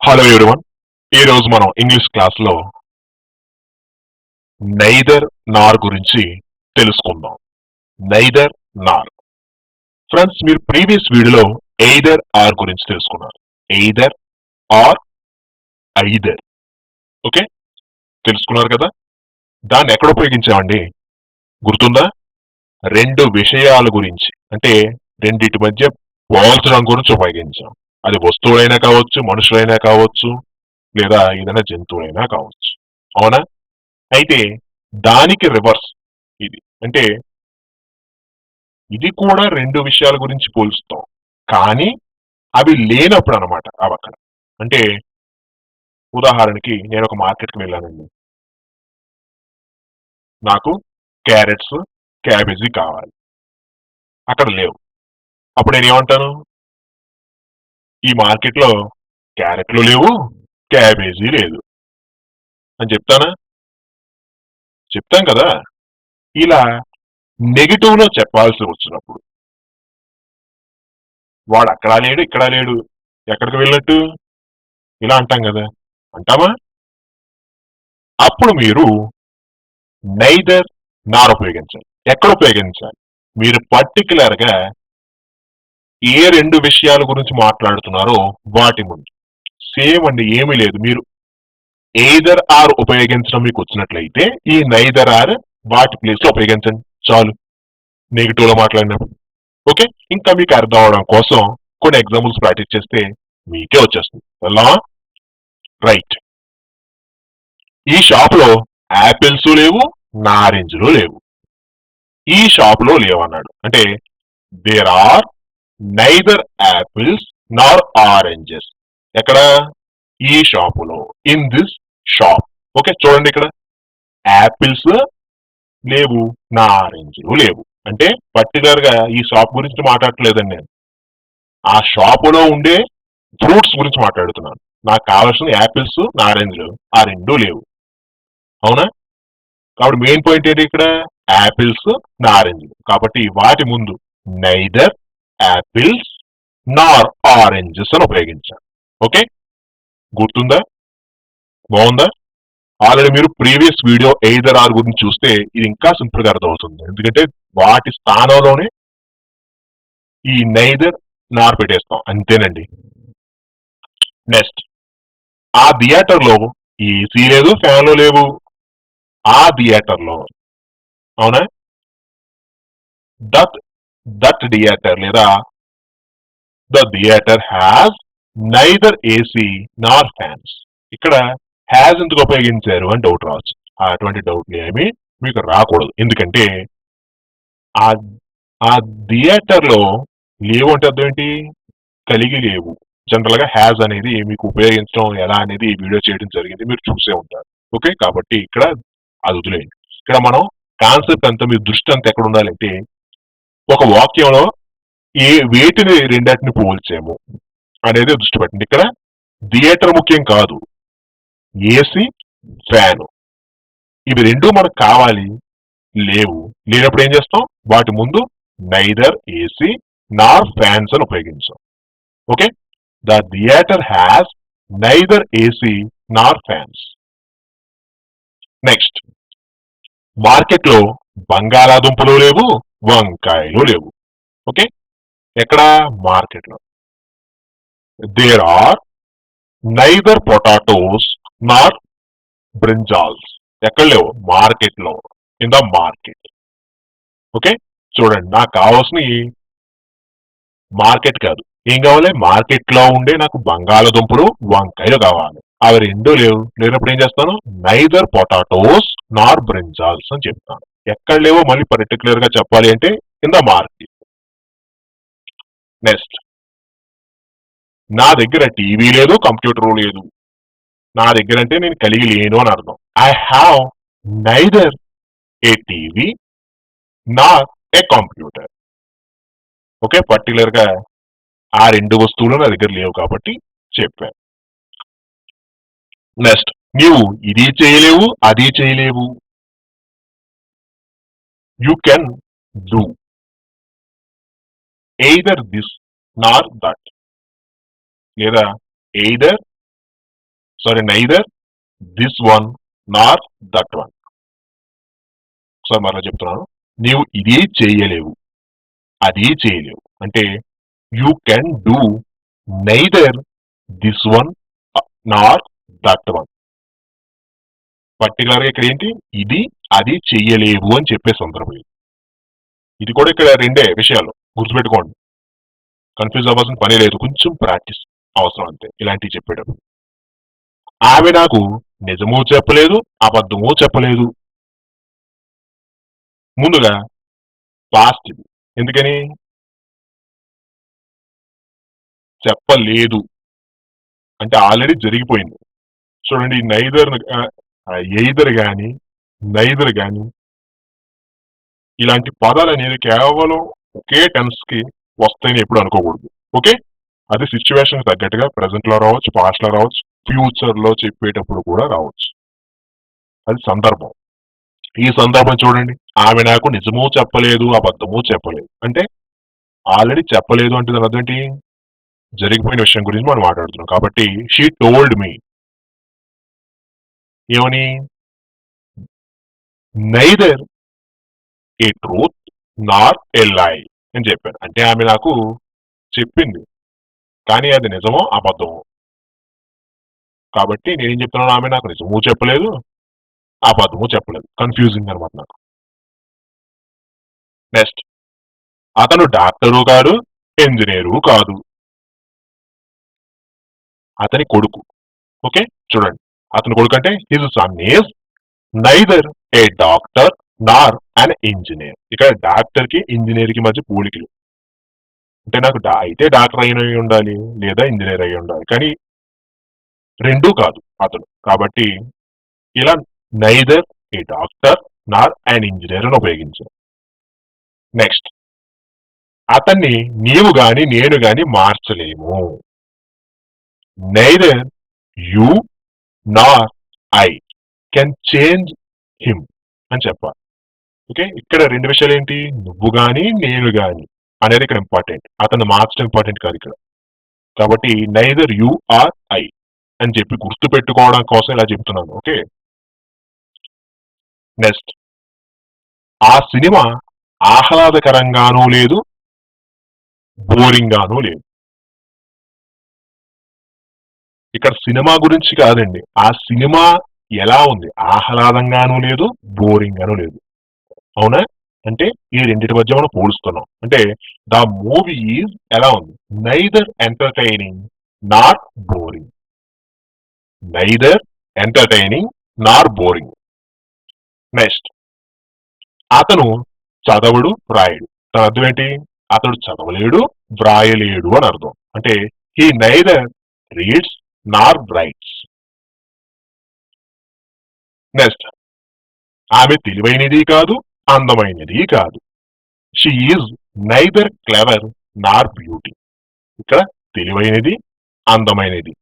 Hello everyone. ఈ రోజు మనం ఇంగ్లీష్ క్లాస్ లో నైదర్ నార్ గురించి తెలుసుకుందాం. నైదర్ నార్. ఫ్రెండ్స్, మీరు ప్రీవియస్ వీడియోలో ఎయిదర్ ఆర్ గురించి తెలుసుకున్నారు. Either are either. ఓకే, తెలుసుకున్నారు కదా. దాన్ని ఎక్కడ ఉపయోగించామండి గుర్తుందా? రెండు విషయాల గురించి, అంటే రెండిటి మధ్య పోల్చడం గురించి ఉపయోగించాం. అది వస్తువులైనా కావచ్చు, మనుషులైనా కావచ్చు, లేదా ఏదైనా జంతువులైనా కావచ్చు. అవునా? అయితే దానికి రివర్స్ ఇది. అంటే ఇది కూడా రెండు విషయాల గురించి పోలుస్తాం, కానీ అవి లేనప్పుడు అనమాట అవి అక్కడ. అంటే ఉదాహరణకి నేను ఒక మార్కెట్కి వెళ్ళానండి. నాకు క్యారెట్స్, క్యాబేజీ కావాలి. అక్కడ లేవు. అప్పుడు నేను ఏమంటాను? ఈ మార్కెట్లో క్యారెట్లు లేవు, క్యాబేజీ లేదు అని చెప్తానా? చెప్తాం కదా. ఇలా నెగిటివ్ లో చెప్పాల్సి వచ్చినప్పుడు వాడు అక్కడ లేడు, ఇక్కడ లేడు, ఎక్కడికి వెళ్ళినట్టు ఇలా అంటాం కదా. అంటామా? అప్పుడు మీరు నైదర్ నార్ ఉపయోగించాలి. ఎక్కడ ఉపయోగించాలి? మీరు పర్టికులర్ గా ఏ రెండు విషయాల గురించి మాట్లాడుతున్నారో వాటి ముందు. సేమ్ అండి, ఏమీ లేదు. మీరు ఎయిదర్ ఆర్ ఉపయోగించడం మీకు వచ్చినట్లయితే ఈ నైదర్ ఆర్ వాటి ప్లేస్ లో ఉపయోగించండి చాలు, నెగిటివ్ లో మాట్లాడినప్పుడు. ఓకే, ఇంకా మీకు అర్థం అవడం కోసం కొన్ని ఎగ్జాంపుల్స్ ప్రాక్టీస్ చేస్తే మీకే వచ్చేస్తుంది. వెళ్దామా? రైట్. ఈ షాప్ లో యాపిల్స్ లేవు, నారింజలు లేవు. ఈ షాప్ లో లేవన్నాడు అంటే there are neither apples Nar oranges. ఎక్కడ? ఈ షాపులో, ఇన్ దిస్ షాప్. ఓకే, చూడండి ఇక్కడ యాపిల్స్ లేవు, నారింజలు లేవు. అంటే పర్టికులర్ గా ఈ షాప్ గురించి మాట్లాడట్లేదండి నేను. ఆ షాపులో ఉండే ఫ్రూట్స్ గురించి మాట్లాడుతున్నాను. నాకు కావాల్సిన యాపిల్స్, నారింజలు ఆ రెండూ లేవు. అవునా? కాబట్టి మెయిన్ పాయింట్ ఏంటి ఇక్కడ? యాపిల్స్, నారింజలు. కాబట్టి వాటి ముందు నైదర్ యాపిల్స్ నార్ ఆరెంజెస్ అని ఉపయోగించాలి. ఓకే, గుర్తుందా? బాగుందా? ఆల్రెడీ మీరు ప్రీవియస్ వీడియో ఎయిదర్ ఆర్ గురించి చూస్తే ఇది ఇంకా సింపుల్ గా అర్థమవుతుంది. ఎందుకంటే వాటి స్థానంలోనే ఈ నైదర్ నార్ పెట్టేస్తాం, అంతేనండి. నెక్స్ట్, ఆ థియేటర్ లో ఏసీ లేదు, ఫ్యాన్లు లేవు. ఆ థియేటర్ లో, అవునా? దట్ దట్ థియేటర్ లేదా the theater has neither AC nor fans. ఇక్కడ హ్యాస్ ఎందుకు ఉపయోగించారు అని డౌట్ రావచ్చు. అటువంటి డౌట్లు ఏమి మీకు రాకూడదు. ఎందుకంటే ఆ ఆ థియేటర్ లో లేవు అంటే అర్థం ఏంటి? కలిగి లేవు. జనరల్ గా హ్యాజ్ అనేది మీకు ఉపయోగించడం ఎలా అనేది ఈ వీడియో చేయడం జరిగింది, మీరు చూసే ఉంటారు. ఓకే, కాబట్టి ఇక్కడ అది వదిలేయండి. ఇక్కడ మనం కాన్సెప్ట్ అంతా, మీ దృష్టి అంతా ఎక్కడ ఉండాలంటే ఒక వాక్యంలో వేటిని రెండాటిని పోల్చాము అనేది దృష్టి పెట్టండి. ఇక్కడ థియేటర్ ముఖ్యం కాదు, ఏసీ, ఫ్యాన్, ఇవి రెండు మనకు కావాలి. లేవు. లేనప్పుడు ఏం చేస్తాం? వాటి ముందు నైదర్ ఏసీ నార్ ఫ్యాన్స్ అని ఉపయోగించాం. Okay, the theater has neither AC nor fans. Next, market లో బంగాళాదుంపలు లేవు, వంకాయలు లేవు. ఓకే, ఎక్కడ? మార్కెట్ లో. There are neither potatoes nor brinjals. ఎక్కడ లేవు? మార్కెట్ లో, ఇన్ ద మార్కెట్. ఓకే, చూడండి, నాకు కావాల్సిన మార్కెట్ కాదు, ఏం కావాలి? మార్కెట్ లో ఉండే నాకు బంగాళదుంపలు, వంకాయలు కావాలి. అవి రెండు లేవు. లేనప్పుడు ఏం చేస్తాను? నైదర్ పొటాటోస్ నార్ బ్రింజాల్స్ అని చెప్తాను. ఎక్కడ లేవో మళ్ళీ పర్టికులర్ గా చెప్పాలి అంటే ఇన్ ద మార్కెట్. నెక్స్ట్, నా దగ్గర టీవీ లేదు, కంప్యూటర్ లేదు. నా దగ్గర అంటే నేను కలిగి లేను అని అర్థం. I have neither A TV Nar A computer. Okay, particular గా ఆ రెండు వస్తువులు నా దగ్గర లేవు కాబట్టి చెప్పాను. నెక్స్ట్, నీవు ఇది చేయలేవు, అది చేయలేవు. You can do either this nor that, లేదా either sorry, neither this one nor that one. ఒకసారి మరలా చెప్తున్నాను. నీవు ఇది చేయలేవు, అది చేయలేవు అంటే you can do neither this one nor that one. Particular గా ఇక్కడ ఏంటి, ఇది అది చెయ్యలేవు అని చెప్పే సందర్భం ఇది. ఇది కూడా ఇక్కడ రెండే విషయాలు గుర్తుపెట్టుకోండి, కన్ఫ్యూజ్ అవ్వాల్సిన పని లేదు, కొంచెం ప్రాక్టీస్ అవసరం అంతే ఇలాంటివి చెప్పేటప్పుడు. ఆమె నాకు నిజము చెప్పలేదు, అబద్ధము చెప్పలేదు. ముందుగా పాస్ట్ ఇది, ఎందుకని చెప్పలేదు అంటే ఆల్రెడీ జరిగిపోయింది. చూడండి, నైదర్ ఎయిదర్ గాని నైదర్ గాని ఇలాంటి పదాలు అనేది కేవలం ఒకే టెన్స్ కి వస్తాయని ఎప్పుడు అనుకోకూడదు. ఓకే, అది సిచ్యువేషన్ తగ్గట్టుగా ప్రెసెంట్ లో రావచ్చు, పాస్ట్ లో రావచ్చు, ఫ్యూచర్ లో చెప్పేటప్పుడు కూడా రావచ్చు. అది సందర్భం. ఈ సందర్భం చూడండి, ఆమె నాకు నిజము చెప్పలేదు, అబద్ధము చెప్పలేదు అంటే ఆల్రెడీ చెప్పలేదు అంటే దాని అర్థం ఏంటి, జరిగిపోయిన విషయం గురించి మనం మాట్లాడుతున్నాం. కాబట్టి షీ టోల్డ్ మీ ఏమని, నైదర్ ఏ ట్రూత్ నార్ ఏ లై అని చెప్పాను. అంటే ఆమె నాకు చెప్పింది కానీ అది నిజమో అబద్ధమో. కాబట్టి నేనేం చెప్తున్నాను, ఆమె నాకు నిజము చెప్పలేదు, అబద్ధము చెప్పలేదు. కన్ఫ్యూజింగ్ అనమాట నాకు. నెక్స్ట్, అతను డాక్టరు కాదు, ఇంజనీరు కాదు, అతని కొడుకు. ఓకే, చూడండి, అతని కొడుకు అంటే his sun is neither A doctor Nar an engineer. ఇక్కడ డాక్టర్ కి ఇంజనీర్ కి మధ్య పోలికలు. అంటే నాకు అయితే డాక్టర్ అయి ఉండాలి లేదా ఇంజనీర్ అయి ఉండాలి, కానీ రెండూ కాదు అతను. కాబట్టి ఇలా neither A doctor Nar an engineer అని ఉపయోగించాను. నెక్స్ట్, అతన్ని నీవు గాని నేను గాని మార్చలేము. Neither you nor I can change him అని చెప్పాలి. ఓకే, ఇక్కడ రెండు విషయాలు ఏంటి, నువ్వు గాని నేను గాని అనేది ఇక్కడ ఇంపార్టెంట్, అతను మార్చడం ఇంపార్టెంట్ కాదు ఇక్కడ. కాబట్టి నైదర్ యూ ఆర్ ఐ అని చెప్పి గుర్తు పెట్టుకోవడం కోసం ఇలా చెప్తున్నాను. ఓకే, నెక్స్ట్, ఆ సినిమా ఆహ్లాదకరంగానూ లేదు, బోరింగ్ గానూ లేదు. ఇక్కడ సినిమా గురించి కాదండి, ఆ సినిమా ఎలా ఉంది, ఆహ్లాదంగానూ లేదు, బోరింగ్ గానూ లేదు. అవునా, అంటే ఈ రెండింటి మధ్య మనం పోలుస్తున్నాం. అంటే ద మూవీ ఈజ్ ఎలా ఉంది, neither entertaining not boring. Neither entertaining Nar boring. Next, అతను చదవడు వ్రాయడు. దాని అర్థం ఏంటి, అతడు చదవలేడు వ్రాయలేడు అని అర్థం. అంటే he neither reads Nar rights. Next, ఆమె తెలివైనది కాదు, అందమైనది కాదు. She is neither clever Nar beauty. ఇక్కడ తెలివైనది అందమైనది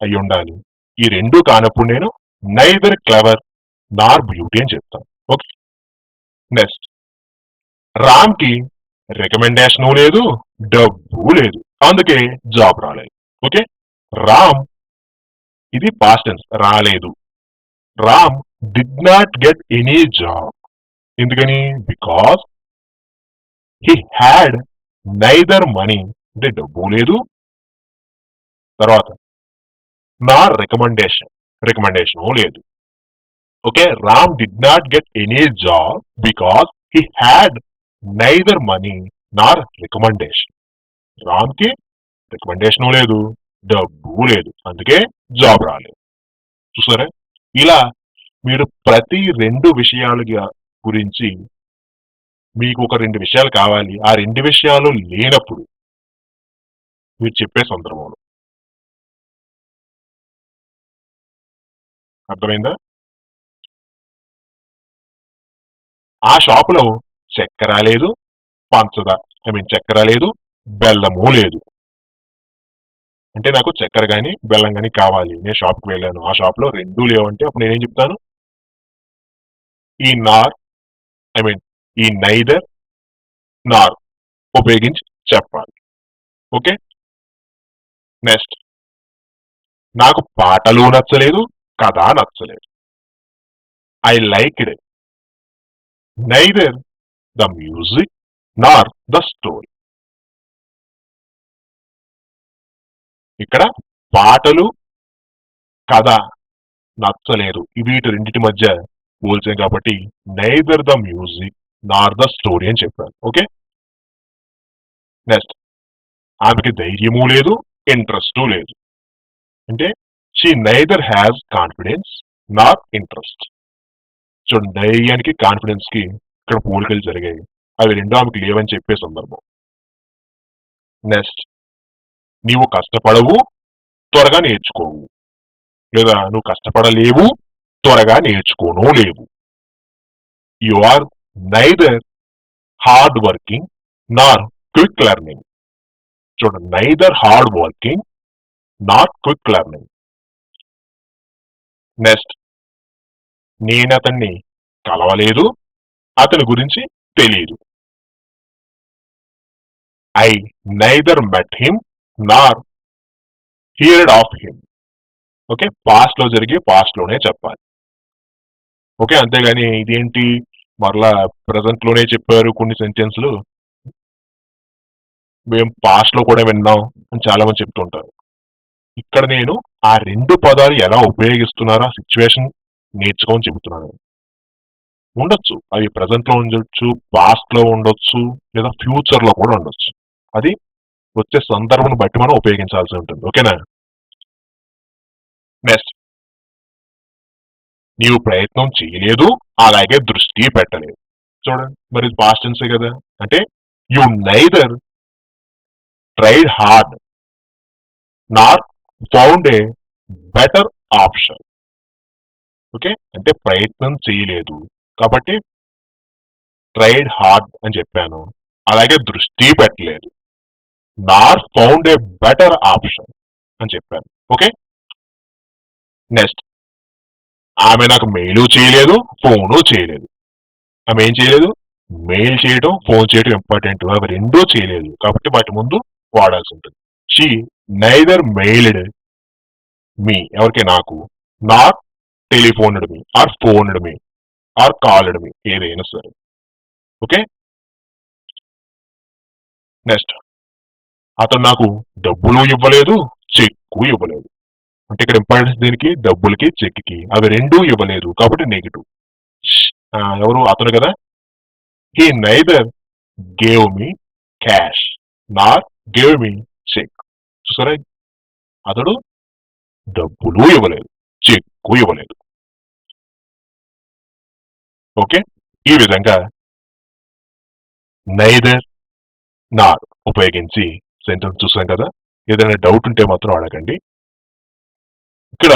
అయి ఉండాలి. ఈ రెండు కానప్పుడు నేను నైదర్ క్లెవర్ నార్ బ్యూటీ అని చెప్తాను. ఓకే, నెక్స్ట్, రామ్ కి రికమెండేషన్ లేదు, డబ్బు లేదు, అందుకే జాబ్ రాలేదు. ఓకే, రామ్ ఇది పాస్ట్ టెన్స్, రాలేదు. Ram did not get any job. ఎందుకని, because he had neither money అంటే డబ్బు లేదు, తర్వాత నా రికమెండేషన్ లేదు. Okay, Ram did not get any job because he had neither money nor recommendation. Ram కి రికమెండేషన్ లేదు, డబ్బు లేదు, అందుకే జాబ్ రాలేదు. చూసారా, ఇలా మీరు ప్రతి రెండు విషయాల గురించి మీకు ఒక రెండు విషయాలు కావాలి, ఆ రెండు విషయాలు లేనప్పుడు మీరు చెప్పే సందర్భంలో. అర్థమైందా? ఆ షాపులో చక్కెర లేదు, చక్కెర లేదు, బెల్లము లేదు. అంటే నాకు చక్కెర గాని బెల్లం గాని కావాలి, నేను షాప్కి వెళ్ళాను, ఆ షాప్ లో రెండూ లేవంటే అప్పుడు నేనేం చెప్తాను, ఈ నార్ ఈ నైదర్ నార్ ఉపయోగించి చెప్పాలి. ఓకే, నెక్స్ట్, నాకు పాటలు నచ్చలేదు, కథ నచ్చలేదు. I liked neither the music nor the story. ఇక్కడ పాటలు, కథ నచ్చలేదు వీటి రెండింటి మధ్య పోల్చాం కాబట్టి neither the music nor the story అని చెప్పాను. ఓకే, నెక్స్ట్ ఆమెకి ధైర్యము లేదు, ఇంట్రెస్ట్ లేదు. అంటే she neither has confidence not interest. చూడండి, ధైర్యానికి కాన్ఫిడెన్స్ కి ఇక్కడ పోలికలు జరిగాయి. అవి రెండో ఆమెకి లేవని చెప్పే సందర్భం. నెక్స్ట్, నీవు కష్టపడవు, త్వరగా నేర్చుకోవు. లేదా నువ్వు కష్టపడలేవు, త్వరగా నేర్చుకోను లేవు. You are neither hard working nor quick learning. చూడండి, neither hard working not quick learning. Next, నేను అతన్ని కలవలేదు, అతని గురించి తెలియదు. I neither met him nor heard of him. Okay, past లో జరిగి పాస్ట్ లోనే చెప్పాలి. ఓకే, అంతేగాని ఇదేంటి మరలా ప్రజెంట్ లోనే చెప్పారు కొన్ని సెంటెన్స్లు, మేము పాస్ట్ లో కూడా విన్నాం అని చాలా మంది చెప్తుంటారు. ఇక్కడ నేను ఆ రెండు పదాలు ఎలా ఉపయోగిస్తున్నారో ఆ సిచ్యువేషన్ నేర్చుకోని చెబుతున్నాను. ఉండొచ్చు అవి ప్రజెంట్ లో ఉండొచ్చు, పాస్ట్ లో ఉండొచ్చు, లేదా ఫ్యూచర్ లో కూడా ఉండొచ్చు. అది వచ్చే సందర్భం బట్టి మనం ఉపయోగించాల్సి ఉంటుంది. ఓకేనా? నెక్స్ట్, నీవు ప్రయత్నం చేయలేదు, అలాగే దృష్టి పెట్టలేదు. చూడండి, మరి పాస్ట్ టెన్సే కదా. అంటే you neither tried hard not found A better option. Okay, అంటే ప్రయత్నం చేయలేదు కాబట్టి ట్రైడ్ హార్డ్ అని చెప్పాను, అలాగే దృష్టి పెట్టలేదు, not found A better option అని చెప్పాను. ఓకే, నెక్స్ట్, ఆమె నాకు మెయిల్ చేయలేదు, ఫోను చేయలేదు. ఆమె ఏం చేయలేదు? మెయిల్ చేయడం, ఫోన్ చేయడం ఇంపార్టెంట్. అవి రెండూ చేయలేదు కాబట్టి వాటి ముందు వాడాల్సి ఉంటుంది. షీ నైదర్ మెయిల్డ్ మీ, ఎవరికి? నాకు, not telephoned me or phoned me or called me, ఏదైనా సరే. ఓకే, నెక్స్ట్, అతను నాకు డబ్బులు ఇవ్వలేదు, చెక్కు ఇవ్వలేదు. అంటే ఇక్కడ ఇంపార్టెన్స్ దీనికి డబ్బులకి, చెక్కి, అవి రెండూ ఇవ్వలేదు కాబట్టి నెగిటివ్. ఎవరు? అతను కదా. He neither gave me cash not gave me cheque. చూసారా, అతడు డబ్బులు ఇవ్వలేదు, చెక్కు ఇవ్వలేదు. ఓకే, ఈ విధంగా నైదర్ నాట్ ఉపయోగించి సెంటెన్స్ చూసాం కదా. ఏదైనా డౌట్ ఉంటే మాత్రం అడగండి. ఇక్కడ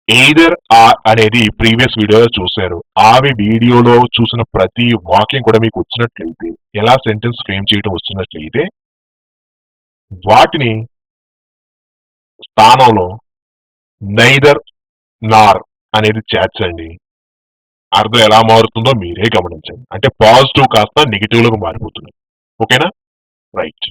ఎయిదర్ ఆర్ అనేది ప్రీవియస్ వీడియోలో చూశారు. ఆవి వీడియోలో చూసిన ప్రతి వాక్యం కూడా మీకు వచ్చినట్లయితే, ఎలా సెంటెన్స్ ఫ్రేమ్ చేయడం వచ్చినట్లయితే, వాటిని స్థానంలో నైదర్ నార్ అనేది చేర్చండి. అర్థం ఎలా మారుతుందో మీరే గమనించండి. అంటే పాజిటివ్ కాస్త నెగిటివ్ లోకి మారిపోతుంది. ఓకేనా? రైట్.